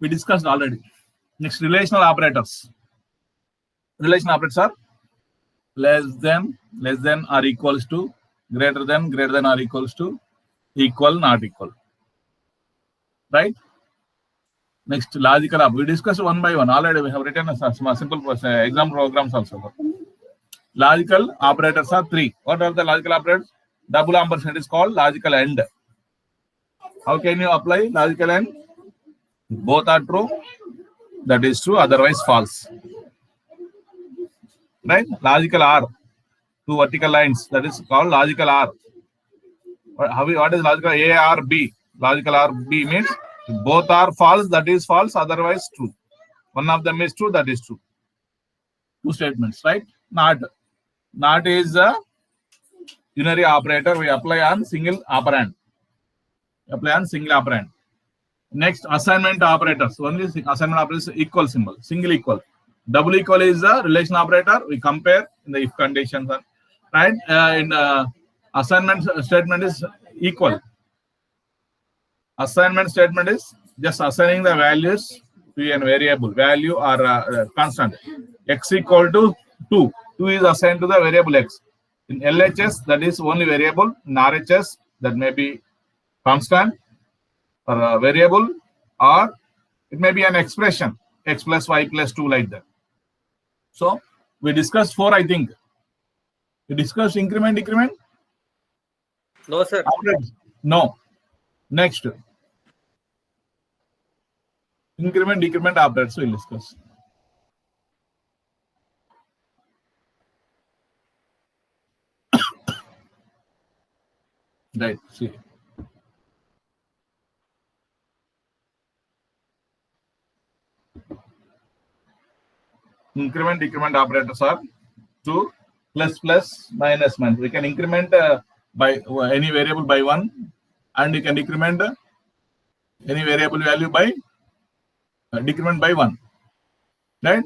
we discussed already. Next, relational operators. Relational operators are less than or equals to, greater than or equals to, equal, not equal. Right? Next, logical operator. We discussed one by one. Already we have written a simple exam programs also. Logical operators are 3. What are the logical operators? Double ampersand is called logical AND. How can you apply logical AND? Both are true, that is true, otherwise false. Right? Logical OR, 2 vertical lines, that is called logical OR. What is logical A or B? Logical OR B means both are false, that is false, otherwise true. One of them is true, that is true. 2 statements, right? Not is a unary operator. We apply on single operand. Next, assignment operators. Only assignment operators equal symbol, single equal. Double equal is a relation operator. We compare in the if conditions, right? In assignment statement is equal. Assignment statement is just assigning the values to a variable, value or constant. X equal to 2. 2 is assigned to the variable x. In LHS, that is only variable. In RHS, that may be constant or a variable, or it may be an expression, x plus y plus 2, like that. So we discussed 4, I think. We discussed increment, decrement. No, sir. No. Next, increment, decrement operators we'll discuss. Right. See. Increment, decrement operators are 2, plus, plus, minus, minus. We can increment by any variable by 1, and you can decrement any variable value by decrement by 1. Right?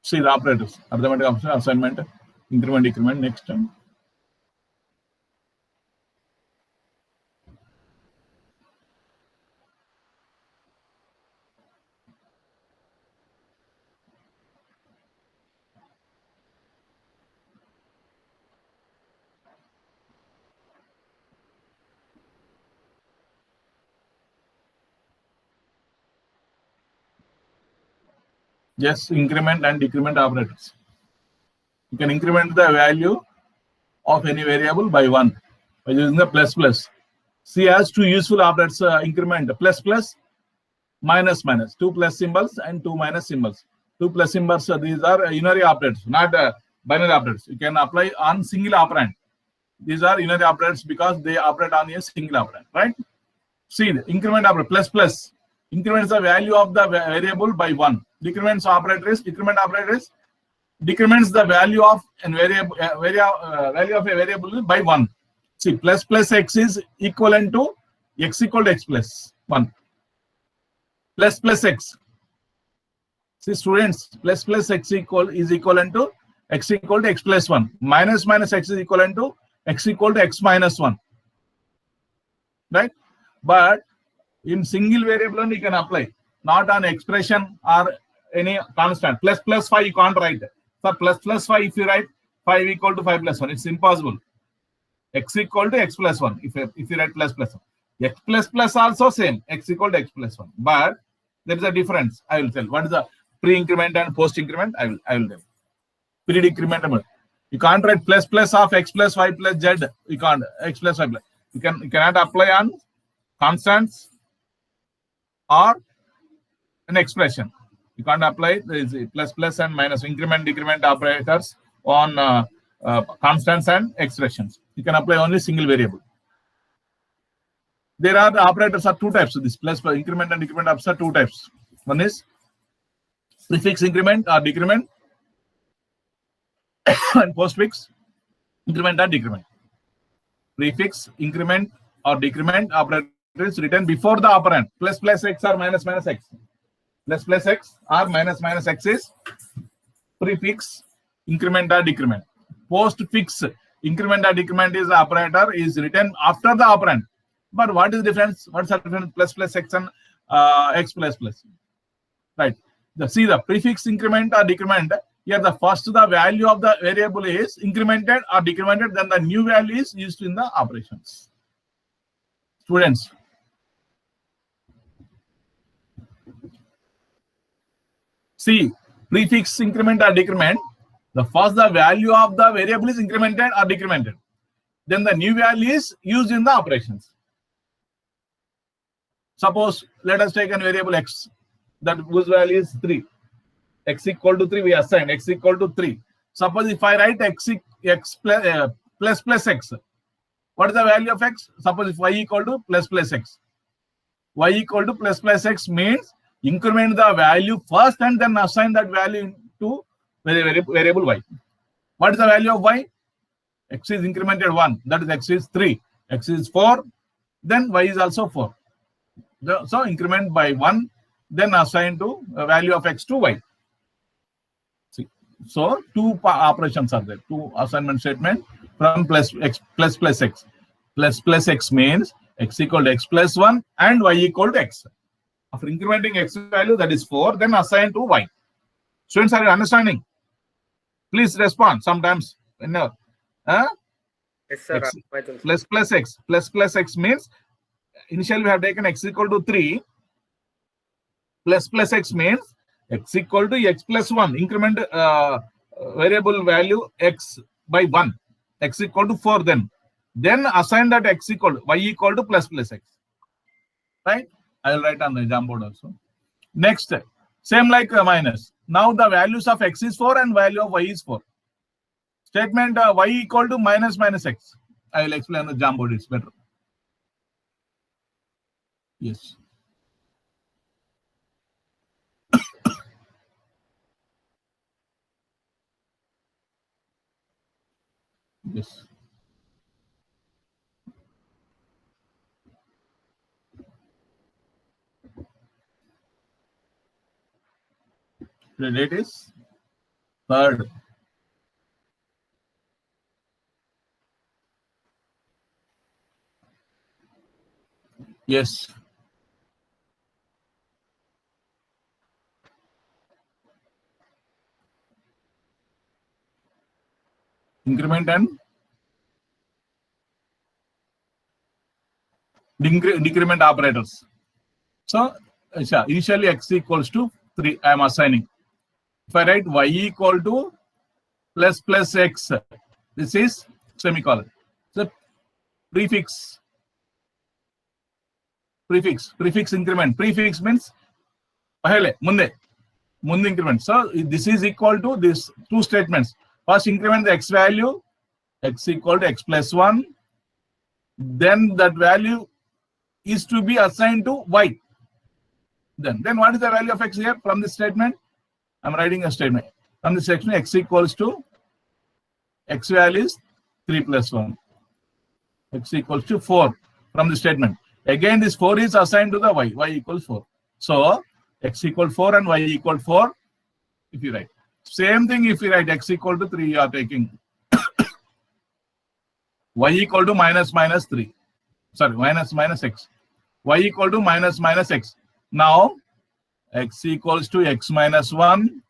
See the operators. Arithmetic option, assignment, increment, decrement. Next time. Yes, increment and decrement operators. You can increment the value of any variable by 1 by using the plus plus. C has 2 useful operators, increment, plus plus, minus minus. 2 plus symbols and 2 minus symbols. 2 plus symbols, these are unary operators, not binary operators. You can apply on single operand. These are unary operators because they operate on a single operand, right? See the increment operator, plus plus, increments the value of the variable by 1. Decrement operator is decrements the value of a variable by 1. See, plus plus x is equivalent to x equal to x plus 1. Plus plus x. See, students, plus plus x is equivalent to x equal to x plus 1. Minus minus x is equivalent to x equal to x minus 1. Right? But in single variable only you can apply, not on expression or any constant. Plus plus 5 you can't write. So plus plus 5, if you write 5 equal to 5 plus 1, it's impossible. X equal to x plus 1 if you write plus plus 1. X plus plus also same, x equal to x plus 1. But there is a difference. I will tell. What is the pre-increment and post-increment? I will tell. Pre-decrement. You can't write plus plus of x plus y plus z. You can't x plus y plus. You cannot apply on constants or an expression. You can't apply the plus plus and minus increment decrement operators on constants and expressions. You can apply only single variable. There are the operators are 2 types. So this plus increment and decrement operators are 2 types. One is prefix increment or decrement and postfix increment or decrement. Prefix increment or decrement operator is written before the operand. Plus plus x or minus minus x. Plus plus x or minus minus x is prefix increment or decrement. Postfix increment or decrement is the operator is written after the operand. But what is the difference? What's the difference? Plus plus x and x plus plus. Right. See the prefix increment or decrement. Here the first the value of the variable is incremented or decremented, then the new value is used in the operations. Students. See, prefix increment or decrement. The first the value of the variable is incremented or decremented. Then the new value is used in the operations. Suppose let us take a variable x that whose value is 3. X equal to 3 we assign x equal to 3. Suppose if I write x plus x, what is the value of x? Suppose if y equal to plus x. Y equal to plus x means increment the value first and then assign that value to variable y. What is the value of y? X is incremented 1, that is x is 3, x is 4, then y is also 4. So increment by 1, then assign to a value of x to y. See, so two operations are there, two assignment statement from plus x. Plus x means x equal to x plus 1 and y equal to x. After incrementing x value, that is 4, then assign to y. Students, are you understanding? Please respond sometimes. Whenever. Yes, sir. X plus x means initially we have taken x equal to 3. Plus x means x equal to x plus 1. Increment variable value x by 1. X equal to 4 then. Then assign that x equal to y equal to plus x. Right? I will write on the exam board also. Next, same like minus. Now the values of x is 4 and value of y is 4. Statement y equal to minus x. I will explain the exam board, it's better. Yes. Yes. The date is 3rd. Yes. Increment and decrement operators. So initially x equals to 3, I am assigning. If I write y equal to plus x, this is semicolon. So prefix increment. Prefix means munde increment. So this is equal to these two statements. First increment the x value, x equal to x plus 1. Then that value is to be assigned to y. Then what is the value of x here from this statement? I'm writing a statement. From this section, x equals to x value is 3 plus 1. X equals to 4 from the statement. Again, this 4 is assigned to the y. Y equals 4. So x equal 4 and y equal 4. If you write same thing, if you write x equal to 3, you are taking y equal to minus 3. Sorry, minus x. Y equal to minus x. Now x equals to x minus 1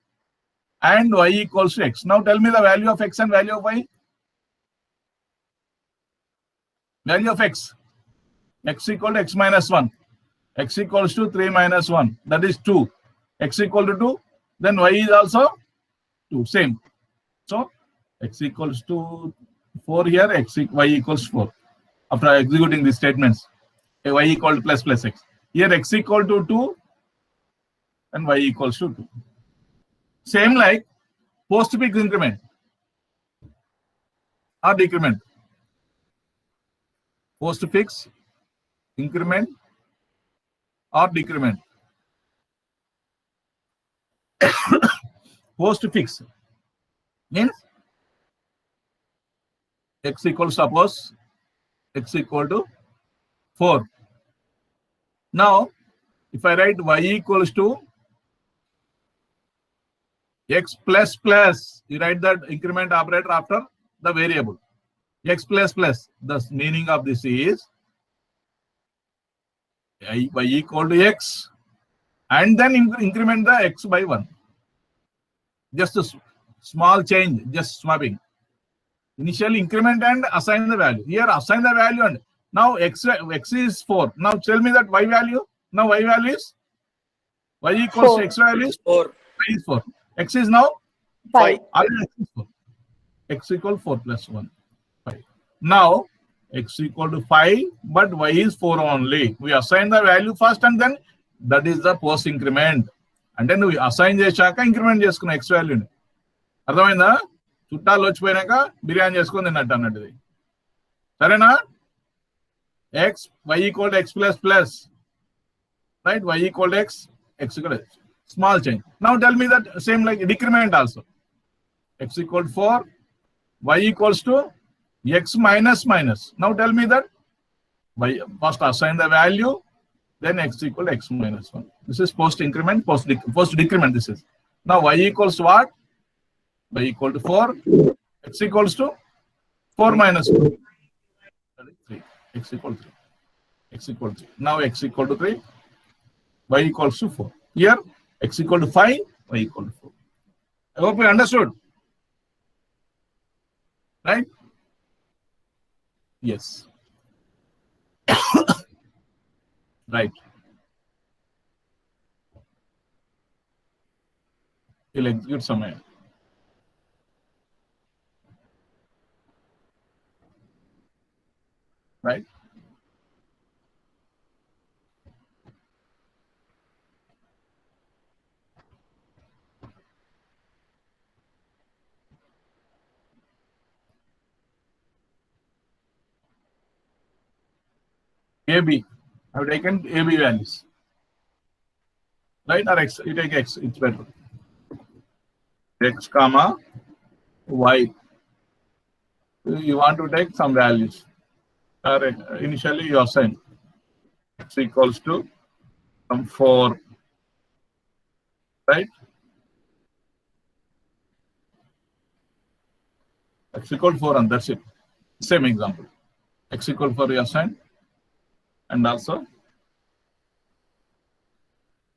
and y equals to x. Now tell me the value of x and value of y. Value of x. X equal to x minus 1. X equals to 3 minus 1. That is 2. X equal to 2. Then y is also 2. Same. So x equals to 4 here. Y equals 4. After executing these statements, y equal to plus x. Here x equal to 2 and y equals to 2. Same like postfix increment or decrement. Postfix increment or decrement. Postfix means x equals, suppose x equal to 4. Now if I write y equals to x plus, you write that increment operator after the variable. x plus plus. The meaning of this is y equal to x, and then increment the x by 1. Just a small change, just swapping. Initially increment and assign the value. Here assign the value, and now x is 4. Now tell me that y value. Now y value is y equals 4. to x value is 4. y is 4. X is now 5. x is 4. X equal 4 plus 1. 5. Now x equal to 5, but y is 4 only. We assign the value first, and then that is the post increment. And then we assign చేశాక increment చేసుకున్న x వాల్యూని. అర్థమైందా? చుట్టాలు వచ్చిపోయినాక బిర్యానీ చేసుకొని తిన్నట్టు అన్నట్టుది. సరేనా? x y equal to x plus plus, right? Y equal to x equal to x. Small change. Now tell me that same like decrement also. X equal to 4, y equals to x minus minus. Now tell me that y, first assign the value, then x equal to x minus 1. This is post increment, post decrement. This is. Now y equals to what? Y equal to 4. X equals to 4 minus 4. That is 3. X equal to 3. X equal to 3. Now x equal to 3. Y equals to 4. Here x equal to 5. Y equal to 4. I hope you understood. Right? Yes. Right. He'll execute somewhere. Right? AB. I've taken AB values. Right? Or x, you take x, it's better. X comma y. You want to take some values. Or initially you assign x equals to some 4. Right? X equal to 4, and that's it. Same example. X equal to 4 you assign, and also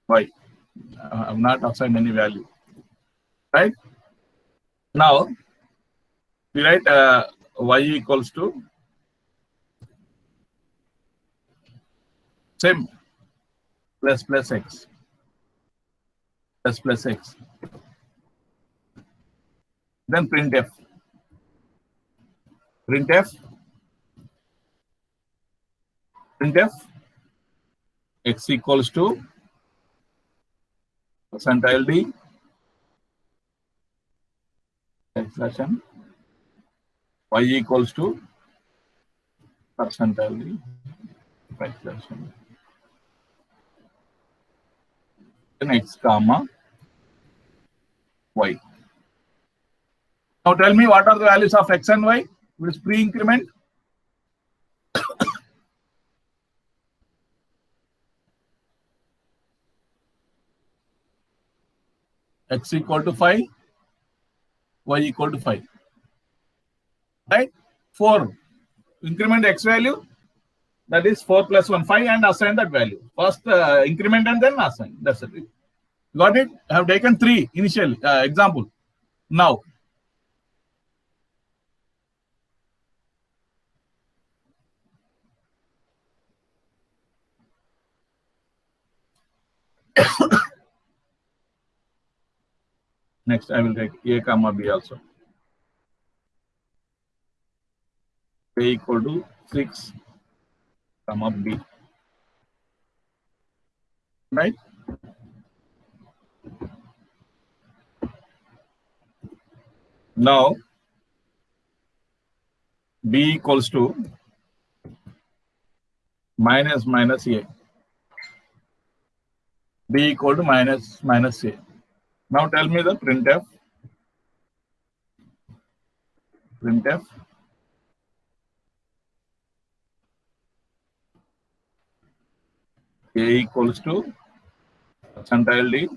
y. I have not assigned any value. Right? Now we write y equals to same plus x plus x. Then printf. Printf x equals to percentile d expression y equals to percentile d expression, then x comma y. Now tell me what are the values of x and y? Which is pre-increment? X equal to 5, y equal to 5. Right? 4. Increment x value, that is 4 plus 1, 5, and assign that value. First increment and then assign. That's it. Got it? I have taken 3 initially. Example. Now, next I will take a comma b also. A equal to 6 comma b. Right? Now b equals to minus a. B equal to minus a. Now tell me the printf. A equals to percentile d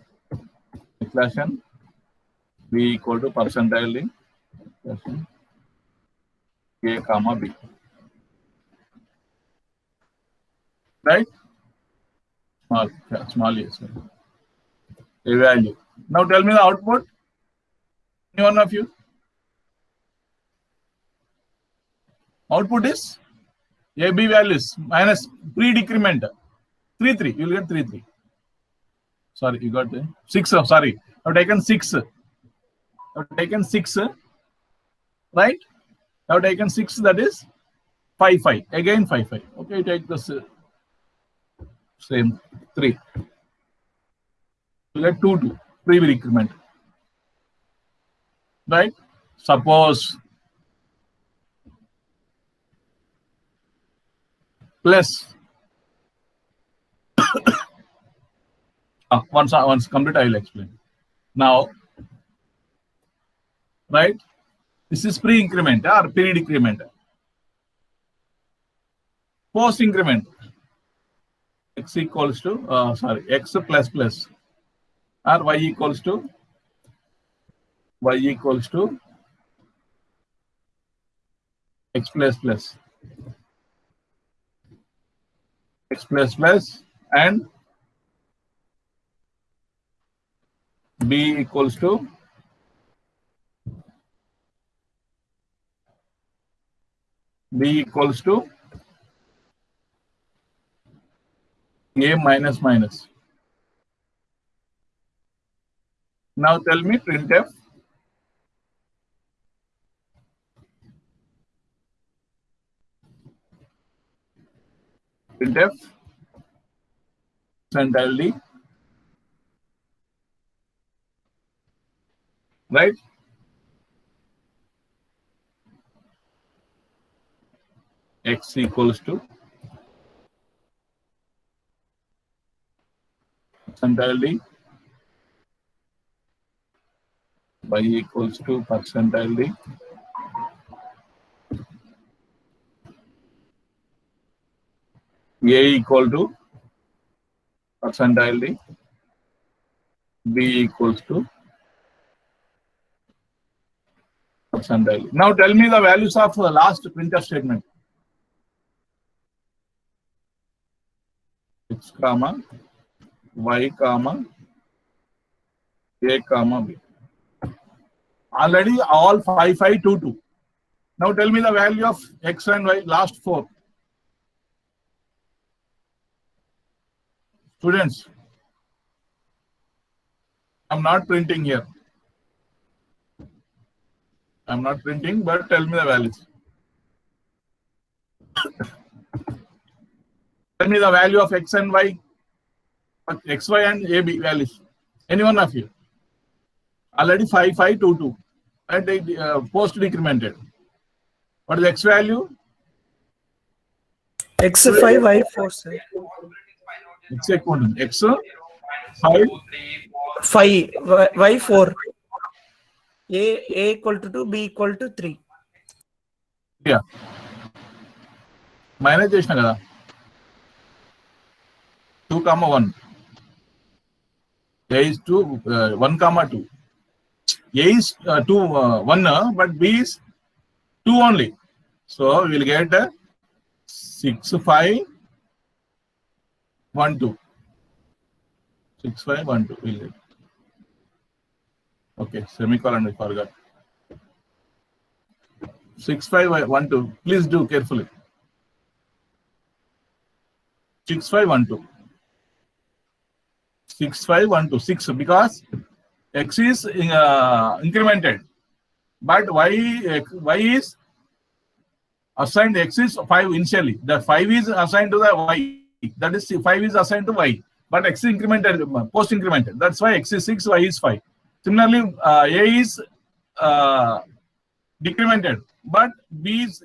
expression, b equal to percentile d expression, A comma B. Right? Small a. Sorry. A value. Now tell me the output. Any one of you? Output is AB values minus pre-decrement 3 3. You will get 3 3. Sorry, you got 6. Sorry, I've taken 6. I've taken 6. Right? I've taken 6. That is 5 5. Again 5 5. Okay, take this same 3. You get 2 2. Pre-decrement. Right? Suppose plus once complete, I will explain. Now, right? This is pre-increment or pre-decrement. Post-increment. X equals to x plus plus or y equals to x plus plus. X plus plus and B equals to A minus minus. Now tell me printf. Printf entirely. Right? X equals to percentile, y equals to percentile, A equal to percentile, B equals to percentile. Now tell me the values of the last printf statement. X comma y comma A comma B. Already all 5 5 2 2. Now tell me the value of x and y last 4. Students, I'm not printing here. I'm not printing, but tell me the values. Tell me the value of x and y, x, y and AB values. Any one of you? Already 5 5 2 2. And post decremented. What is x value? X5 Y4 sir. X equal x 5 5 Y4. A equal to 2, B equal to 3. Yeah. Minus chesna kada. 2 comma 1. A is 2 1 comma 2. A is 2 1 but B is 2 only. So we will get 6 5 1 2. 6 5 1 2 we'll get. Okay, semicolon we forgot. 6 5 1 2. Please do carefully. 6 5 1 2. 6 5 1 2 6 because x is incremented, but y is assigned. X is 5 initially. The 5 is assigned to the y. That is 5 is assigned to y, but x is incremented, post incremented. That's why x is 6, y is 5. Similarly, A is decremented, but B is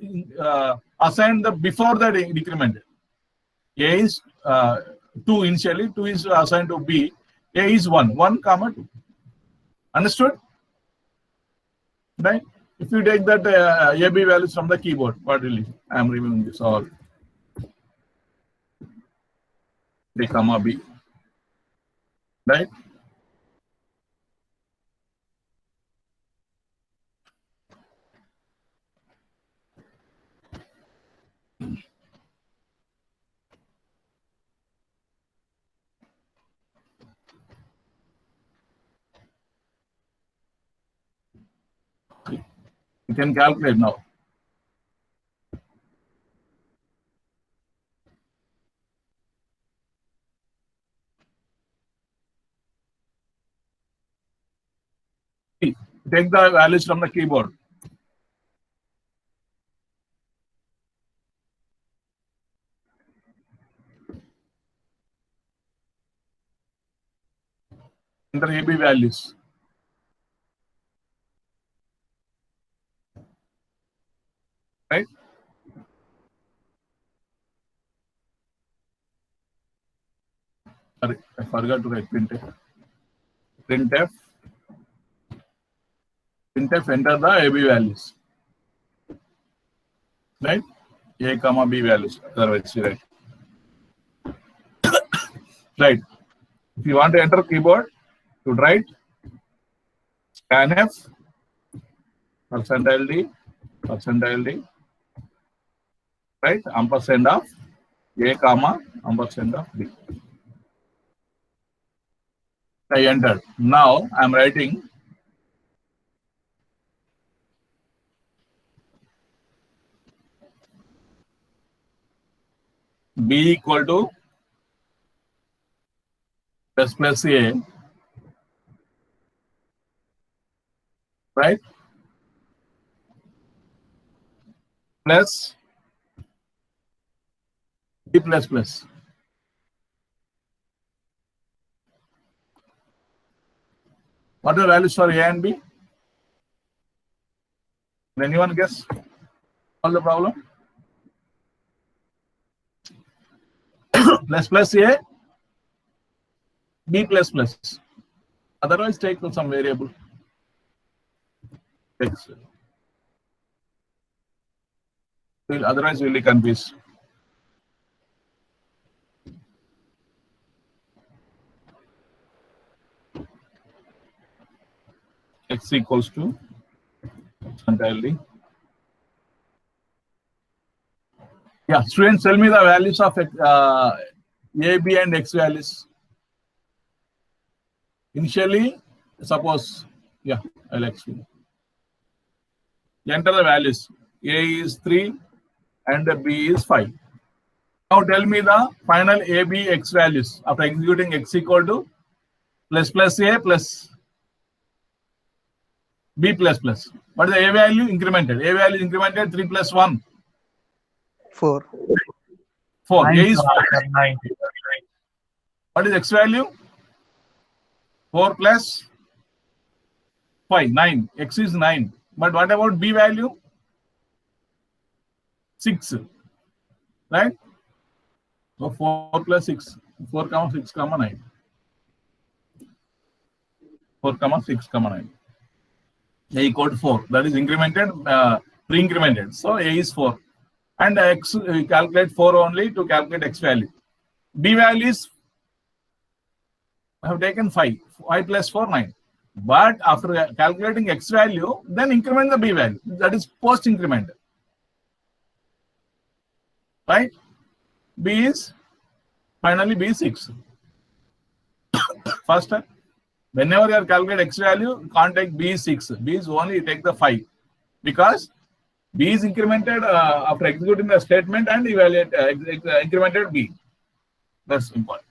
assigned before the decremented. A is 2 initially, 2 is assigned to B. A is 1 comma 2. Understood? Right? If you take that AB values from the keyboard, what will you? I am removing this all. A comma B. Right? You can calculate now. Take the values from the keyboard. Enter AB values. Right? Sorry, I forgot to write printf. Printf. Printf, enter the AB values. Right? A comma B values. Otherwise, right. Right. If you want to enter keyboard, to write scanf %d, right? Ampersand of A comma ampersand of B. I entered. Now I am writing B equal to plus A, right? Plus B plus plus. What are the values for A and B? Can anyone guess? All the problem? plus A, B plus plus. Otherwise, take some variable. X. Otherwise, we'll be confused. X equals to entirely. Yeah, students, tell me the values of A, B, and X values. Initially, suppose, yeah, I'll explain. Enter the values. A is 3 and B is 5. Now tell me the final A, B, X values after executing X equal to plus A plus B plus plus. What is the A value incremented? A value incremented 3 plus 1. 4. 4. Nine, A is 4. 9. What is X value? 4 plus 5, 9. X is 9. But what about B value? 6. Right? So 4 plus 6. 4 comma 6 comma 9. 4 comma 6 comma 9. A equal to 4. That is incremented, pre-incremented. So A is 4. And X, we calculate 4 only to calculate X value. B value is, I have taken 5. 5 plus 4, 9. But after calculating X value, then increment the B value. That is post-increment. Right? B is, finally B is 6. First time. Whenever you are calculating X value, you can't take B is 6. B is only, you take the 5. Because B is incremented after executing the statement and evaluate incremented B. That's important.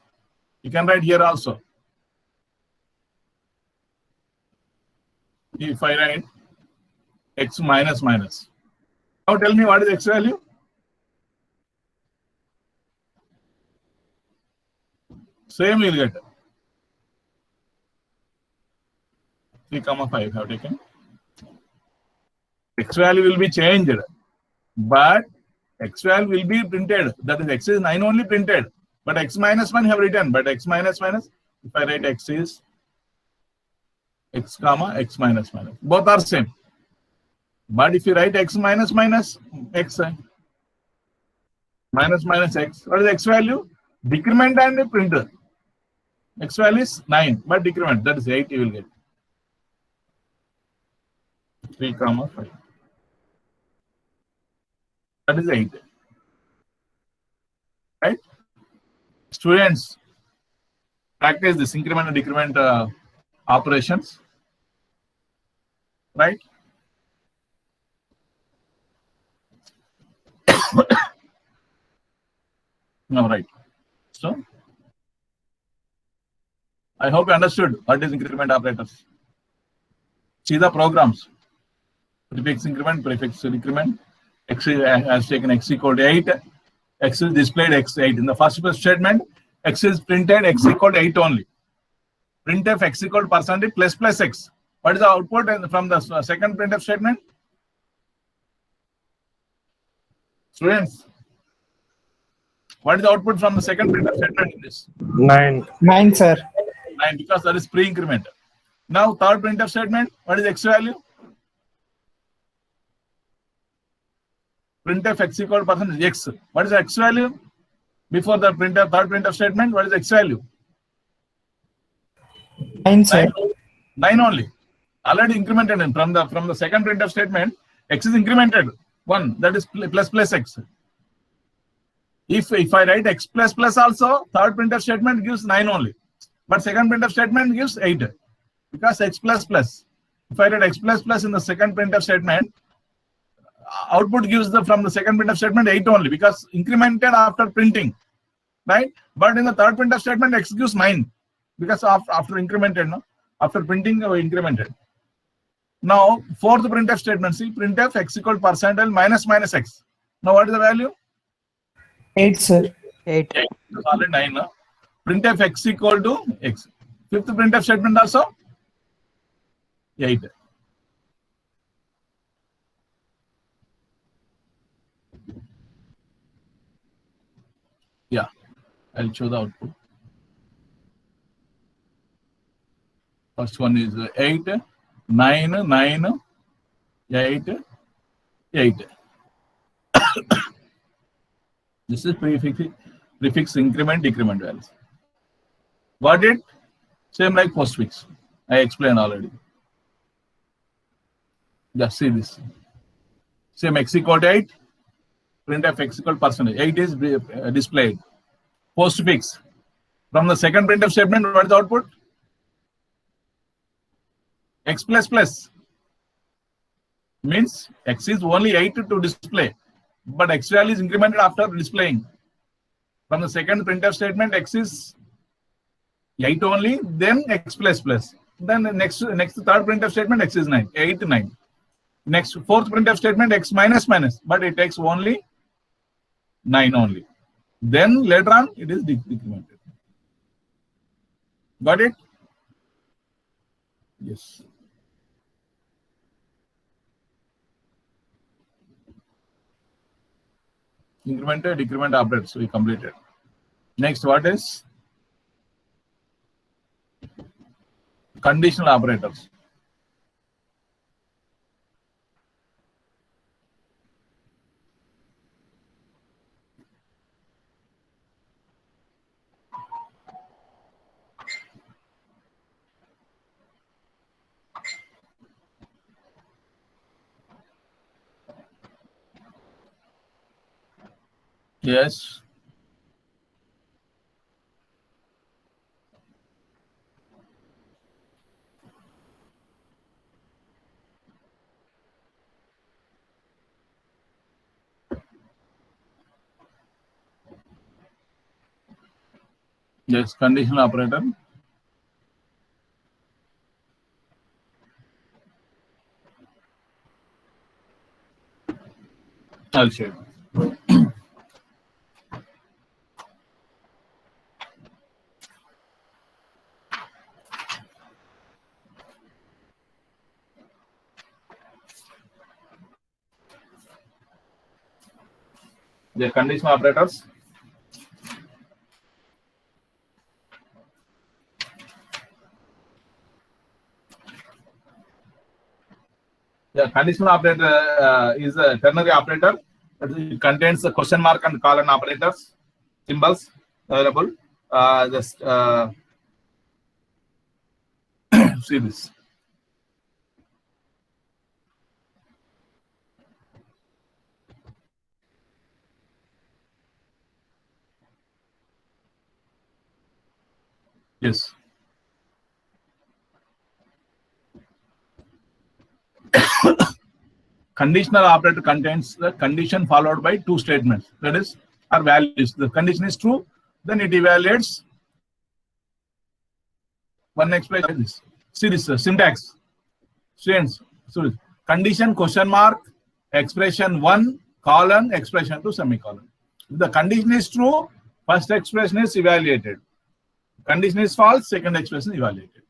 You can write here also. If I write X minus minus. Now tell me what is X value? Same you will get. 3 comma 5 have taken. X value will be changed, but X value will be printed. That is X is 9 only printed, but X minus 1 have written. But X minus minus, if I write X is X comma X minus minus, both are same. But if you write X minus minus X minus minus X, what is X value? Decrement and printer. X value is 9, but decrement, that is 8 you will get. 3 comma 5. That is 8. Right? Students, practice this increment and decrement operations. Right? No, right. So I hope you understood what is increment operators. See the programs. Prefix increment, prefix decrement. X has taken x equal to 8. X is displayed x8. In the first statement, x is printed x equal to 8 only. Printf x equal to percentage plus x. What is the output from the second printf statement? Students, what is the output from the second printf statement in this? 9. 9, sir. 9, because that is pre-increment. Now third printf statement, what is x value? Printf x equal to percentage x. What is the x value? Before the third printf statement, what is x value? 9, sir. 9 only. Already incremented in from the second printf statement, x is incremented 1, that is plus x. If I write x plus also, third printf statement gives 9 only, but second printf statement gives 8 because x plus. If I write x plus in the second printf statement, output gives from the second printf statement 8 only because incremented after printing, right? But in the third printf statement, x gives 9 because after incremented, no? After printing, we incremented. Now, fourth printf statement, see, printf x equal to percentile minus x. Now, what is the value? 8, sir. 8. It's already 9. No? Printf x equal to x. Fifth printf statement also 8. Yeah, I'll show the output. First one is 8, 9, 8, 8. This is prefix increment, decrement values. Got it? Same like postfix. I explained already. Just see this. Same x equal to 8. Printf x equal to percentage. 8 is displayed. Postfix. From the second printf statement, what is the output? X plus. Means x is only 8 to display, but x value is incremented after displaying. From the second printf statement, x is 8 only, then x plus. Then the next third printf statement, x is 9, 8 to 9. Next fourth printf statement, x minus, but it takes only 9 only. Then later on, it is decremented. Got it? Yes. Incremented, decrement operators we completed. Next, what is conditional operators? Yes. Yes, conditional operator. I'll show you. The conditional operators. The conditional operator is a ternary operator. It contains the question mark and colon operators, symbols available. Just see this. Yes. conditional operator contains the condition followed by two statements, that is, are values. The condition is true, then it evaluates one expression like this. See this syntax. Students, so condition question mark, expression 1, colon, expression 2, semicolon. If the condition is true, first expression is evaluated. Condition is false, second expression is evaluated.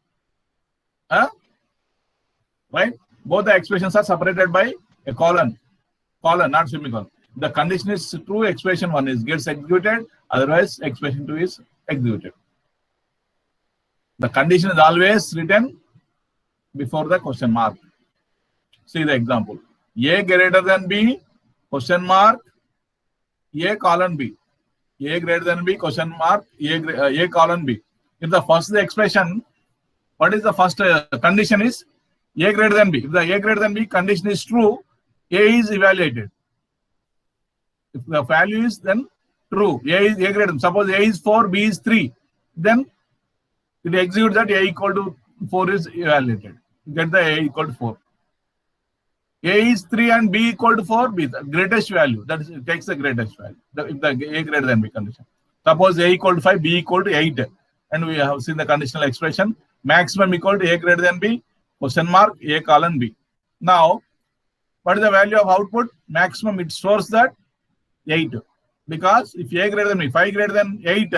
Right? Both the expressions are separated by a colon, not semicolon. The condition is true, expression 1 gets executed, otherwise expression 2 is executed. The condition is always written before the question mark. See the example. A greater than B, question mark, A colon B. A greater than B, question mark, A colon B. If the first expression, what is the first condition is A greater than B. If the A greater than B condition is true, A is evaluated. If the value is then true, A greater than, suppose A is 4, B is 3, then it executes that A equal to 4 is evaluated. Get the A equal to 4. A is 3 and B equal to 4, B the greatest value. That is, it takes the greatest value. If the A greater than B condition. Suppose A equal to 5, B equal to 8. And we have seen the conditional expression. Maximum equal to A greater than B, question mark, A colon B. Now, what is the value of output? Maximum, it stores that 8. Because if A greater than B, 5 greater than 8,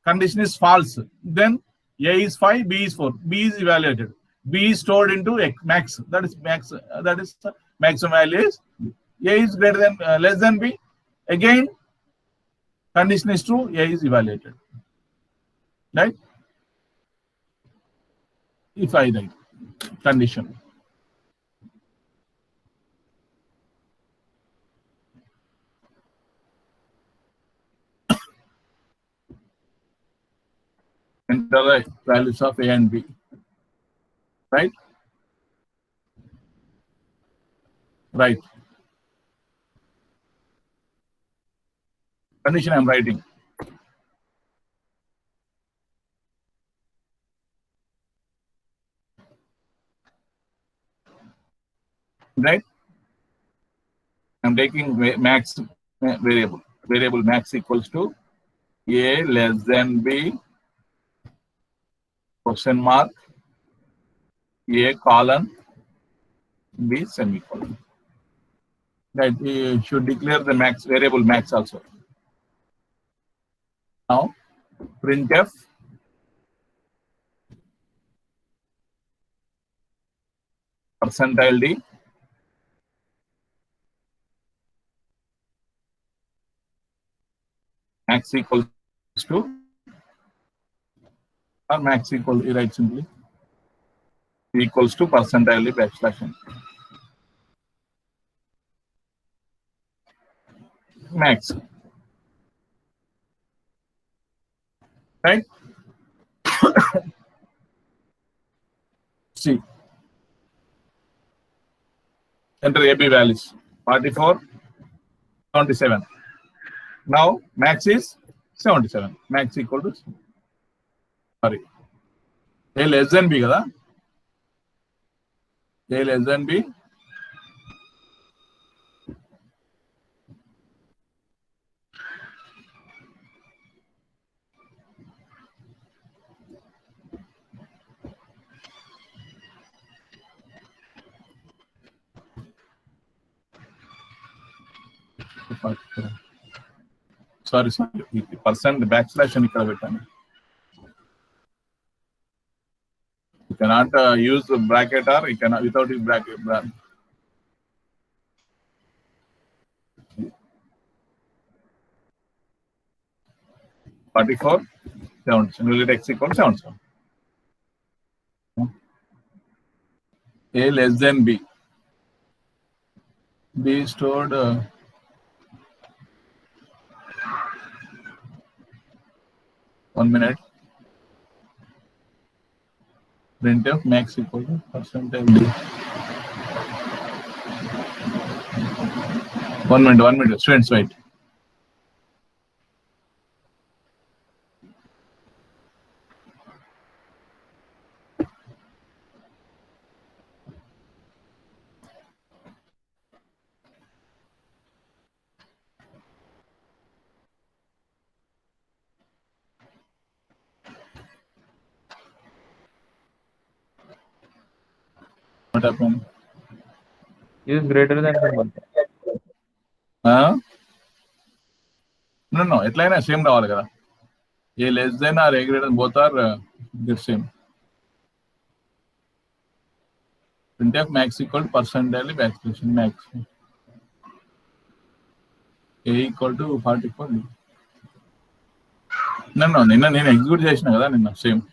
condition is false. Then A is 5, B is 4. B is evaluated. B is stored into max. That is max. That is maximum value is A is greater than less than B. Again, condition is true. A is evaluated. Right? If I write condition. Enter the values of A and B. Right? Right. Condition I'm writing. Right? I'm taking max variable. Variable max equals to A less than B, question mark, A colon, B semicolon. Right? You should declare the max variable max also. Now, printf percentile D max equals to, or max equal, you write simply, equals to percentile D backslash n. Max. Right? See. Enter AB values. 44, 77. Now, max is 77. Max equal to, sorry, A less than B, kada? A less than B. Sorry, percent backslash and you cannot use the bracket, or you cannot without use bracket. 44, 77. Will it X equal 77? A less than B. B stored 1 minute. Printf max equal to percentile D. 1 minute. Students, wait. What happened? Is greater than symbol. No, ఎట్లయినా same రావాలి కదా. ఏ less than or a greater than both are the same. Printf max equal to percentile backslash max. A equal to 44. No, నిన్న నేను execute చేసిన కదా నిన్న same.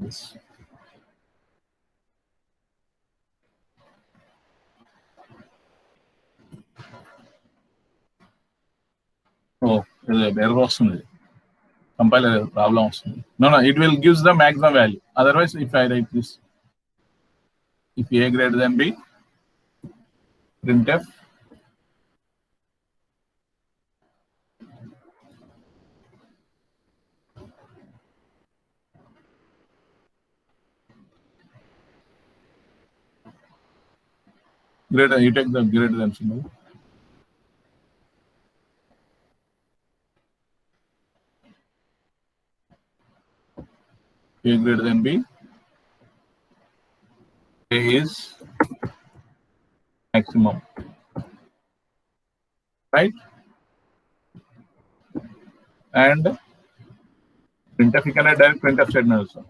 Yes. Oh, error వస్తుంది. Compiler problem వస్తుంది. No, it will gives the maximum value. Otherwise, if I write this, if a greater than b, printf greater, you take the greater than symbol. A greater than b, a is maximum, right? And printf, you can add direct printf statement also.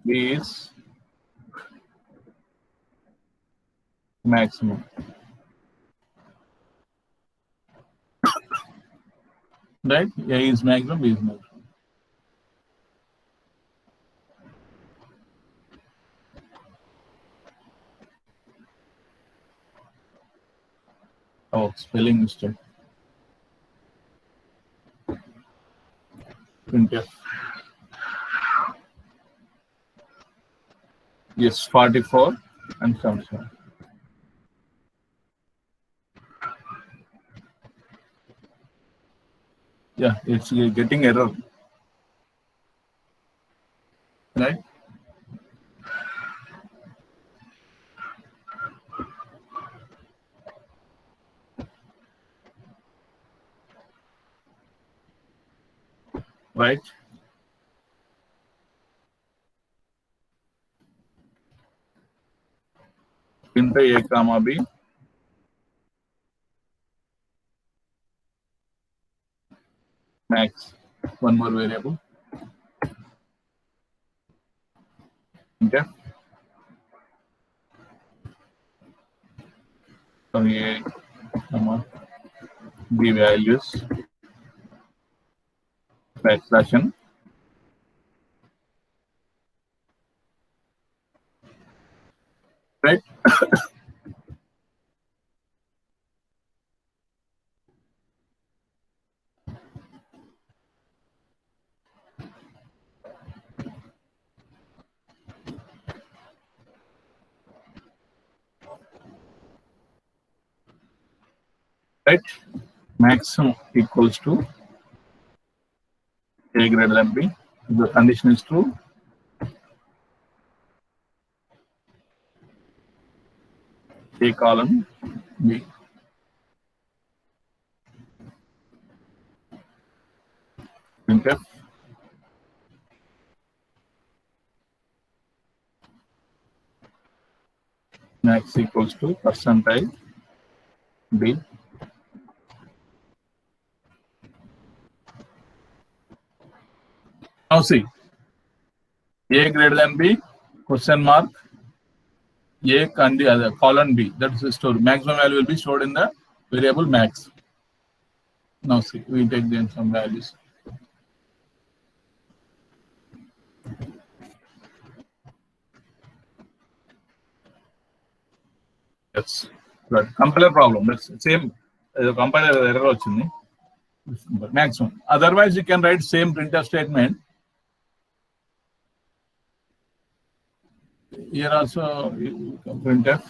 B is maximum, right? A is maximum, B is maximum. Oh, spelling mistake. Printf. Yes, 44 and 77. Yeah, it's getting error, right? Right? Enter a comma b, max, one more variable. Okay. So a comma b values backslash n, right? Right? Maximum equals to a greater than b. If the condition is true, a colon b. Printf max equals to percentile b. Now see, a greater than b, question mark, a and the other colon b. That's the stored. Maximum value will be stored in the variable max. Now see, we take then some values. Yes, but compiler problem. That's same. Compiler error వచ్చింది. But maximum. Otherwise, you can write same printf statement. Here also printf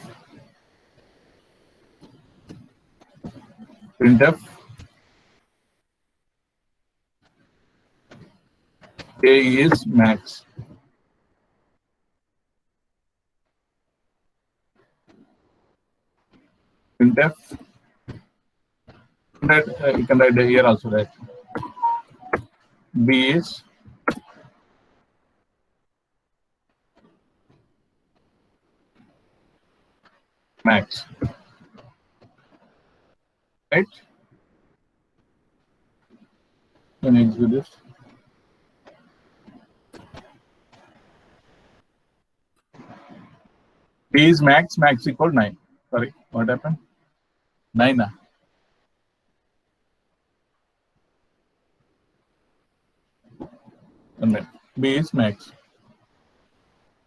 a is max. Printf. You can write here also, right? B is max, right? Can you execute this? B is max, max equal 9. Sorry, what happened? 9. And then B is max.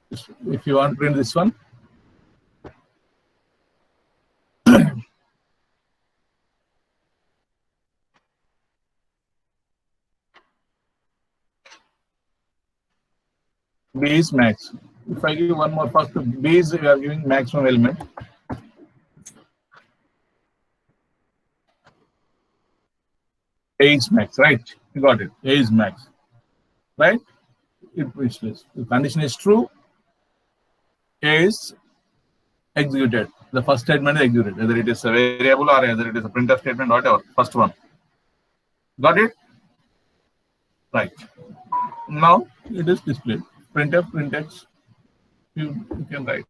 If you want to print this one, B is max. If I give one more first, B is we are giving maximum element. A is max, right? You got it. A is max, right? Which is the condition is true. A is executed. The first statement is executed, whether it is a variable or whether it is a printf statement, whatever. First one. Got it? Right. Now it is displayed. Printf, printx. You can write.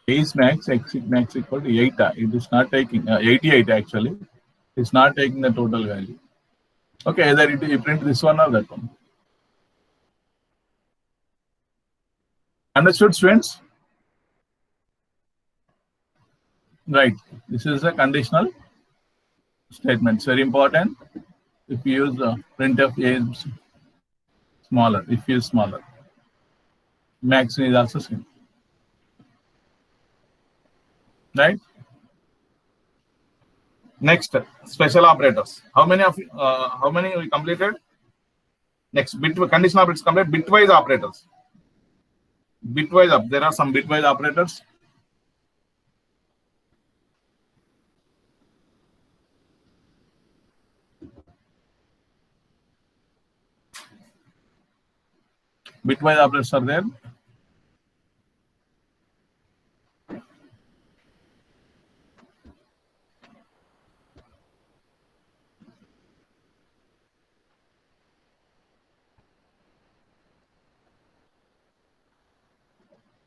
A is max, x max equal to 8. It is not taking 88 actually. It's not taking the total value. Okay, either you print this one or that one. Understood, students? Right. This is a conditional statement. It's very important. If you use printf, A is smaller. If you use smaller, max is also same. Right. Next, special operators. How many we completed? Next, conditional operators complete. Bitwise operators. Bitwise there are some bitwise operators. Bitwise operators are there.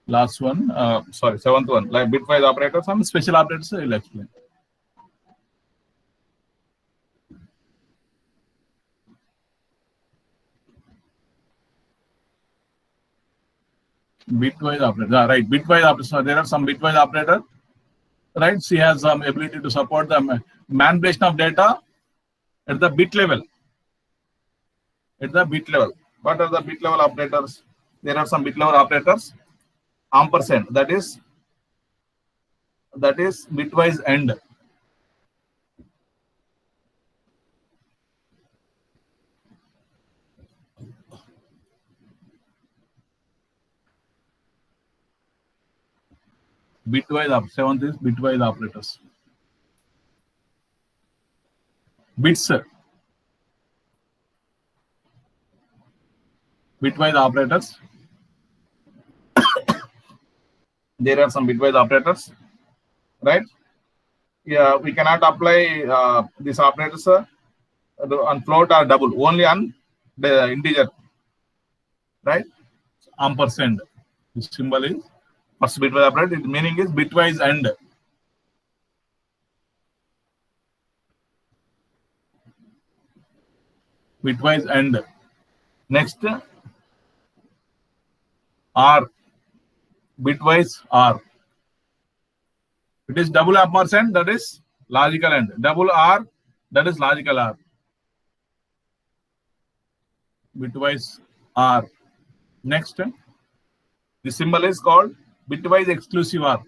Last one, sorry, seventh one, like bitwise operators and special operators, I will explain. Bitwise operator, right? Bitwise operators. So there are some bitwise operator, right? She has some ability to support the manipulation of data at the bit level. At the bit level, what are the bit level operators? There are some bit level operators. Ampersand, that is bitwise AND. Bitwise seventh is bitwise operators. Bits. Bitwise operators. There are some bitwise operators, right? Yeah, we cannot apply these operators on float or double, only on the integer, right? Ampersand. This symbol is first bitwise operator. Its meaning is bitwise AND. Bitwise AND. Next, OR. Bitwise OR. It is double ampersand, that is logical AND. Double OR, that is logical OR. Bitwise OR. Next, the symbol is called bitwise exclusive OR.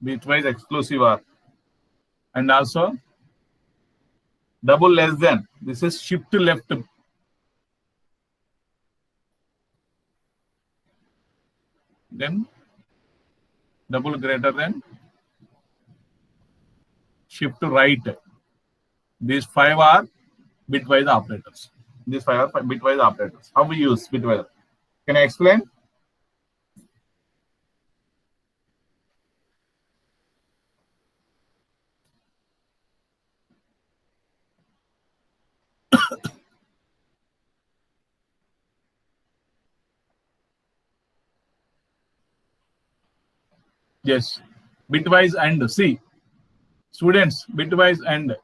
Bitwise exclusive OR. And also double less than. This is shift left. then double greater than, shift to right. These 5 are bitwise operators. These 5 are bitwise operators. How we use bitwise? Can I explain? Yes, bitwise and see, students, bitwise and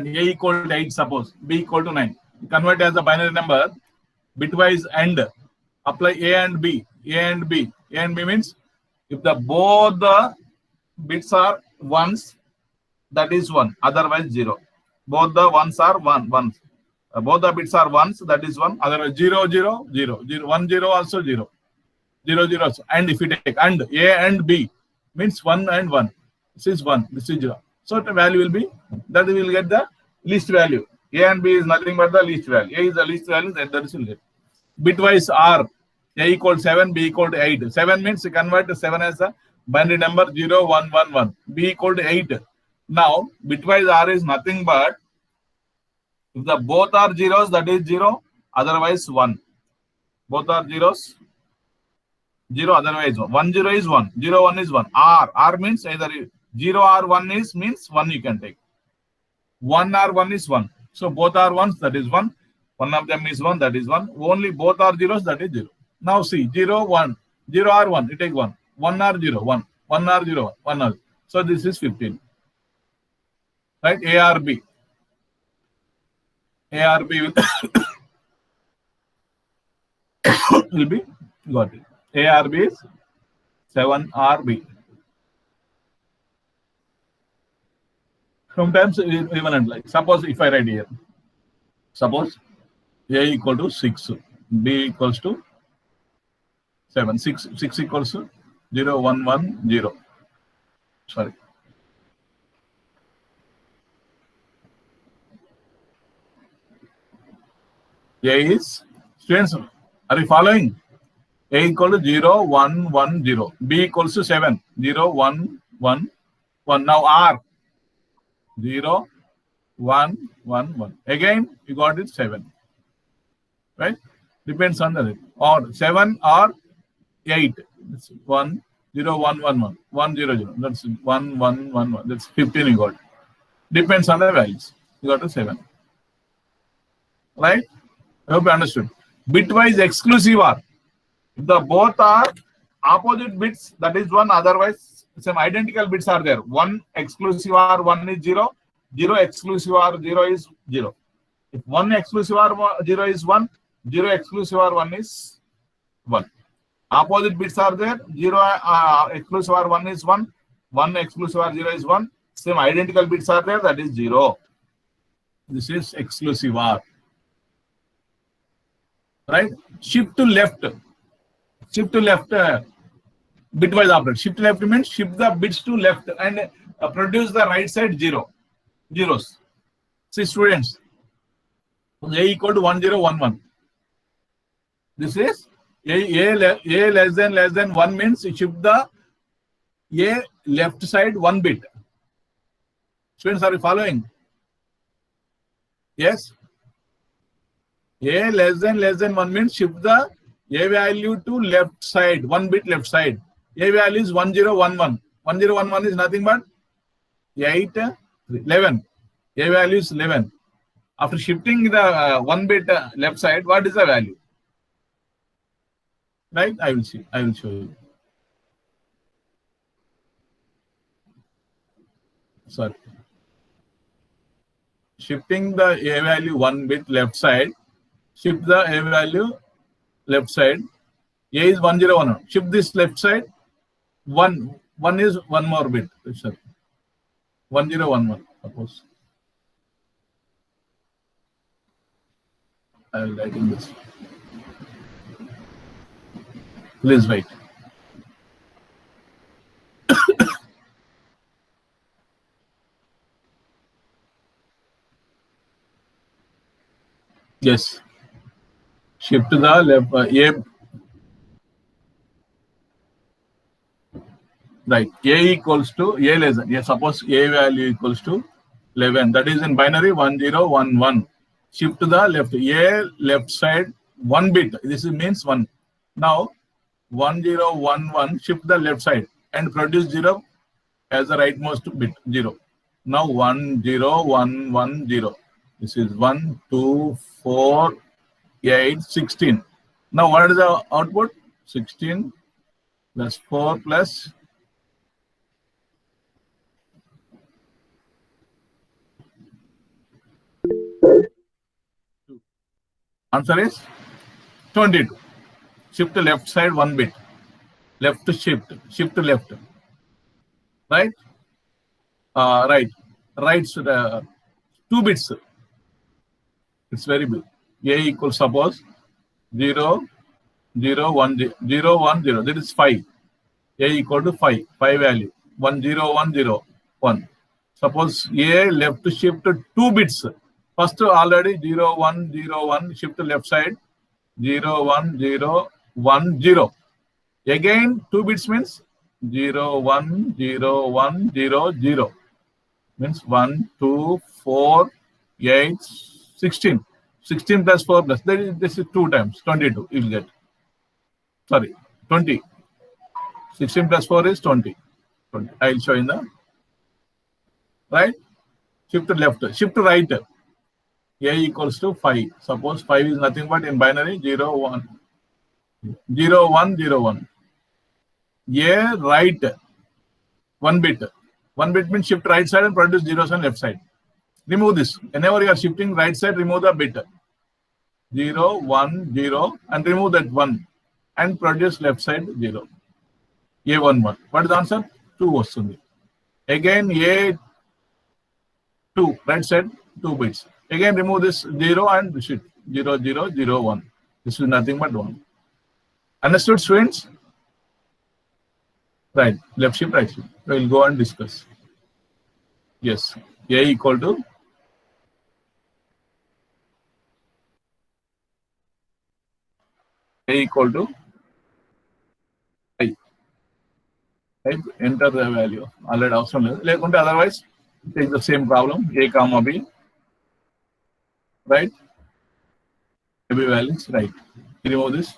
A equal to 8, suppose B equal to 9. Convert as a binary number, bitwise and apply A and B. A and B means if the both the bits are ones, that is 1, otherwise 0. Both the ones are ones. Both the bits are ones, that is 1, otherwise 0, 0, 0, 0, 1, 0 also 0. 0, 0 also. And if you take and A and B means 1 and 1. This is 1, this is 0. So the value will be, that we will get the least value. A and B is nothing but the least value. A is the least value, that is will get. Bitwise R, A equal 7, B equal to 8. 7 means you convert to 7 as a binary number 0, 1, 1, 1. B equal to 8. Now, bitwise R is nothing but, if the both are zeros, that is 0, otherwise 1. Both are zeros, 0, otherwise 1. 1, 0 is 1. 0, 1 is 1. R means either 0 or 1 is means 1 you can take. 1 or 1 is 1. So both are 1s, that is 1. One of them is 1, that is 1. Only both are zeros, that is 0. Now see, 0, 1. 0 or 1, you take 1. 1 or 0, 1. 1 or 0, 1 or 0. So this is 15. Right? ARB. ARB will be, got it. ARB is 7RB. Sometimes even like, suppose if I write here, suppose A equal to 6, B equals to 7, 6 equals to 0, 1, 1, 0. Sorry. A is, students, are you following? A equal to 0, 1, 1, 0. B equals to 7, 0, 1, 1, 1. Now R, 0, 1, 1, 1. Again, you got it 7. Right? Depends on the, or 7 or 8. It's 1, 0, 1, 1, 1. 1, 0, 0. That's 1, 1, 1, 1. That's 15 you got. Depends on the values. You got to 7. Right? I hope you understood. Bitwise exclusive R. If the both are opposite bits, that is 1, otherwise some identical bits are there. 1 exclusive R, 1 is 0. 0 exclusive R, 0 is 0. If 1 exclusive R, 0 is 1. 0 exclusive R, 1 is 1. Opposite bits are there. 0 exclusive R, 1 is 1. 1 exclusive R, 0 is 1. Same identical bits are there, that is 0. This is exclusive R. Right? Shift to left. Shift to left, bitwise operator. Shift to left means shift the bits to left and produce the right side 0. Zeros. See, students, A equal to 1, 0, 1, 1. This is A less than 1 means shift the A left side 1 bit. Students, are you following? Yes? A less than 1 means shift the A value to left side, 1 bit left side. A value is 1, 0, 1, 1. 1, 0, 1, 1 is nothing but 8, 11. A value is 11. After shifting the 1 bit left side, what is the value? Right? I will see. I will show you. Sorry. Shifting the A value 1 bit left side, shift the A value left side. A is 1, 0, 1, 1. Shift this left side. 1 is 1 more bit. Sorry. 1, 0, 1, 1. Suppose. I will write in this. Please wait. Yes. Shift the left A Right. A equals to A less than. Yeah, suppose A value equals to 11. That is in binary 1 0 1 1. Shift to the left. A left side 1 bit. This means 1. Now 1 0 1 1. Shift the left side and produce 0 as the rightmost bit 0. Now 1 0 1 1 0. This is 1 2 4 8 16. Now what is the output? 16 plus 4 plus answer is 22. Shift to left side 1 bit. Left to shift. Shift to left. Right? Right. Right. So the 2 bits. It's very big. A equals suppose 0 0 1 0 1 0. That is 5. A equal to 5. 5 value. 1 0 1 0 1. Suppose A left to shift to 2 bits. First already 0 1 0 1. Shift to left side 0 1 0 1 0. Again 2 bits means 0 1 0 1 0 0. Means 1 2 4 8 16. 16 plus 4 plus. This is 2 times 22. You will get. Sorry, 20. 16 plus 4 is 20. 20. I will show in the right. Shift to left. Shift to right. A equals to 5. Suppose 5 is nothing but in binary 0 1 0 1 0 1. A right 1 bit. 1 bit means shift right side and produce zeros on left side. Remove this. Whenever you are shifting right side, remove the bit. 0 1 0 and remove that 1 and produce left side 0. A1 1. What is the answer? 2 vasthundi. Again A2 right side 2 bits. Again remove this 0 and shift 0 0 0 1. This is nothing but 1. Understood, students? Right. Left shift, right shift. We will go and discuss. Yes. A equal to A equal to I. Type, enter the value. Already awesome. Otherwise, take the same problem. A comma B. Right? A B values. Right. Remove this.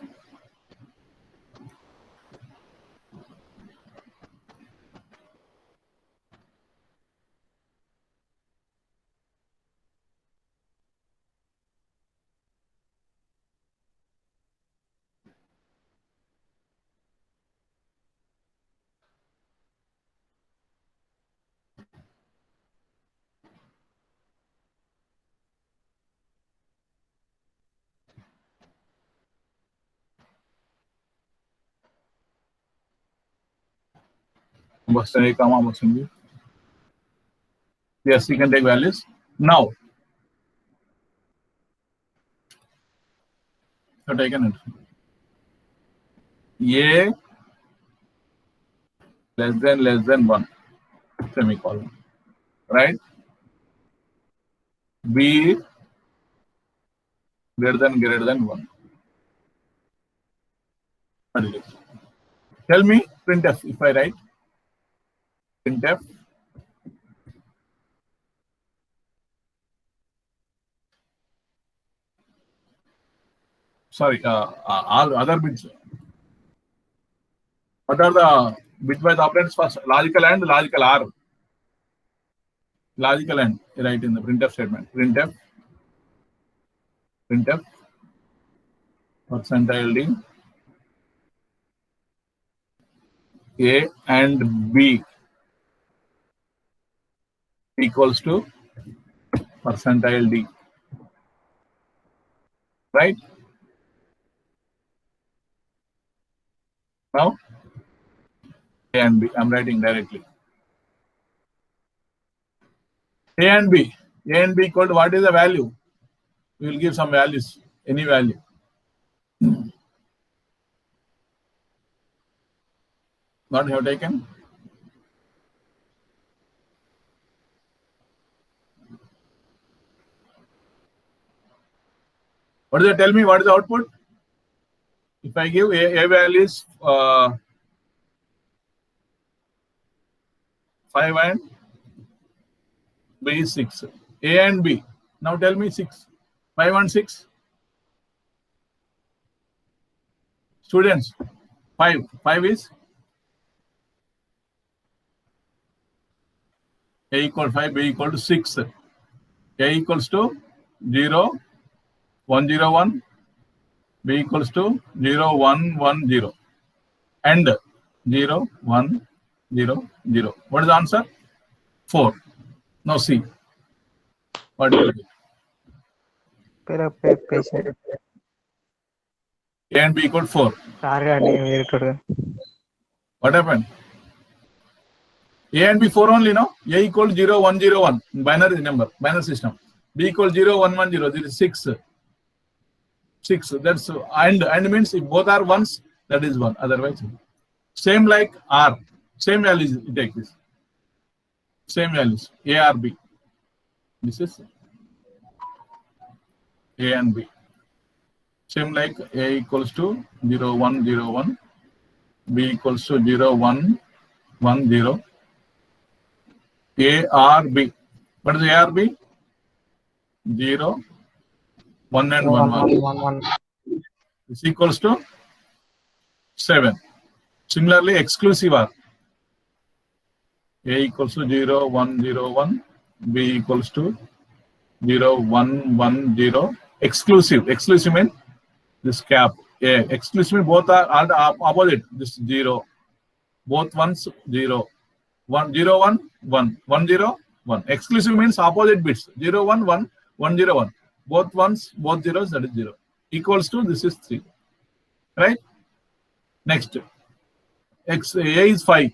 Boston A comma Boston B. Yes, you can take values. Now, so taken it. A less than 1 semicolon. Right? B greater than 1. What is it? Tell me printf if I write printf sorry all other bits. What are the bitwise operands first? Logical and logical are. Logical and right in the printf statement. Printf percentile D A and B equals to percentile D. Right? Now A and B. I'm writing directly. A and B equal to what is the value? We will give some values, any value. What you have taken? What does it tell me? What is the output? If I give A value is 5 and B is 6. A and B. Now tell me 6. 5 and 6. Students, 5. 5 is A equal 5, B equal to 6. A equals to 0, 1, 0, 1. B equals to 0, 1, 1, 0. And 0, 1, 0, 0. What is the answer? 4. Now see. What do you do? patient. A and B equal to 4. What happened? A and B 4 only, no? A equal 0, 1, 0, 1. Binary number, binary system. B equal 0, 1, 1, 0. This is 6. 6. That's and means if both are ones, that is 1. Otherwise, same like R. Same values. You take this. Same values. A or B. This is A and B. Same like A equals to 0, 1, 0, 1. B equals to 0, 1, 1, 0. A or B. What is A or B? 0, 1 and 1, 1. This equals to 7. Similarly, exclusive R. A equals to 0, 1, 0, 1. B equals to 0, 1, 1, 0. Exclusive. Exclusive means this cap. A. Exclusive means both are opposite. This 0. Both ones 0. 1, 0, 1, 1. 1, 0, 1. Exclusive means opposite bits. 0, 1, 1. 1, 0, 1. Both ones, both zeros, that is 0. Equals to, this is 3. Right? Next. X, A is 5.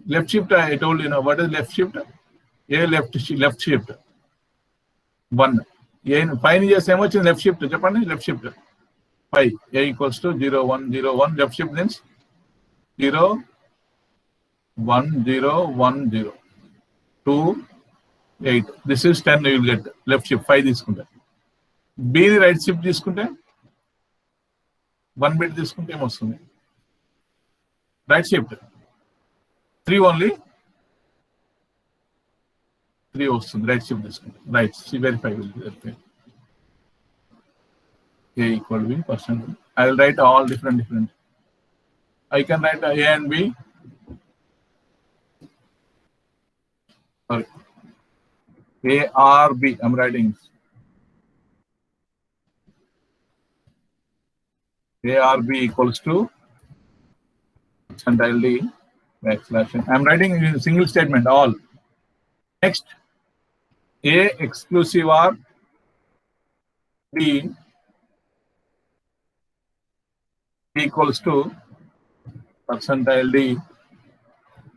Left shift, I told you now. What is left shift? A left shift. 1. A 5 is same much in left shift. Japan left shift. 5. A equals to 0, 1, 0, 1. Left shift means 0, 1, 0, 1, 0. 2, 8. This is 10. You will get left shift. 5 తీసుకుంటే. B ని right shift తీసుకుంటే 1 bit తీసుకుంటే ఏమొస్తుంది? Right shift. 3 only. 3 వస్తుంది. Right shift తీసుకుంటే. Right. See, verify. Will verify. A equal B percent. I will write all different. I can write A and B. Sorry. A or B. I'm writing. A or B equals to percentile D backslash. I'm writing in a single statement all. Next, A exclusive or B equals to percentile D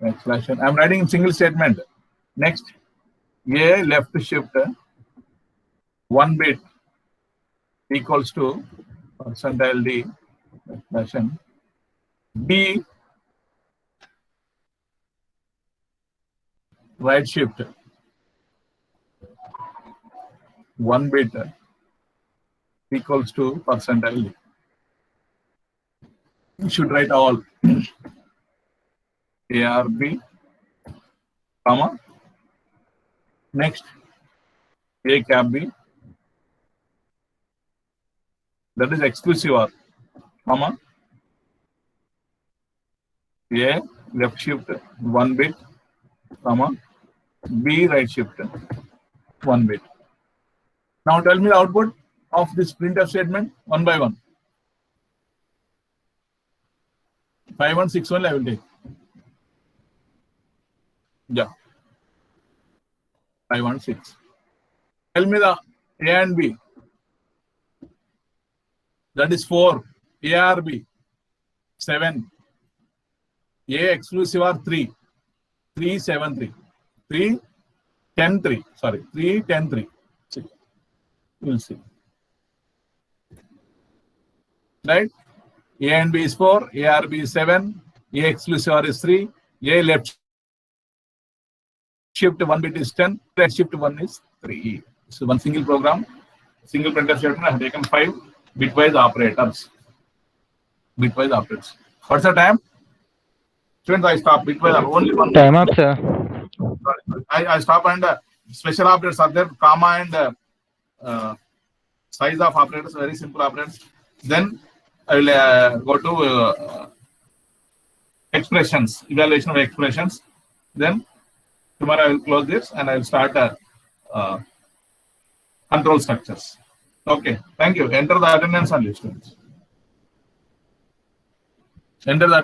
backslash. I'm writing in single statement. Next, A left shift 1 bit equals to percentile D backslash. B right shift 1 bit equals to percentile D. You should write all. A or B, comma. Next, A cap B. That is exclusive or, comma. A left shift 1 bit, comma. B right shift 1 bit. Now tell me the output of this printf statement one by one. 5, 1, 6 only I will take. Yeah. 5, 1, 6. Tell me the A and B. That is 4. A or B. 7. A exclusive or 3. 3, 7, 3. 3, 10, 3. Sorry. 3, 10, 3. See. We'll see. Right? A and B is 4. A or B is 7. A exclusive or is 3. A left shift 1 bit is 10. Right shift 1 is 3. So one single program. Single printf statement. I have taken 5 bitwise operators. Bitwise operators. What's the time? Students, I stop bitwise only one. Time up, sir. I stop and special operators are there, comma and size of operators, very simple operators. Then I will go to expressions, evaluation of expressions. Then tomorrow I will close this and I will start control structures. Okay, thank you. Enter the attendance only, students. Enter the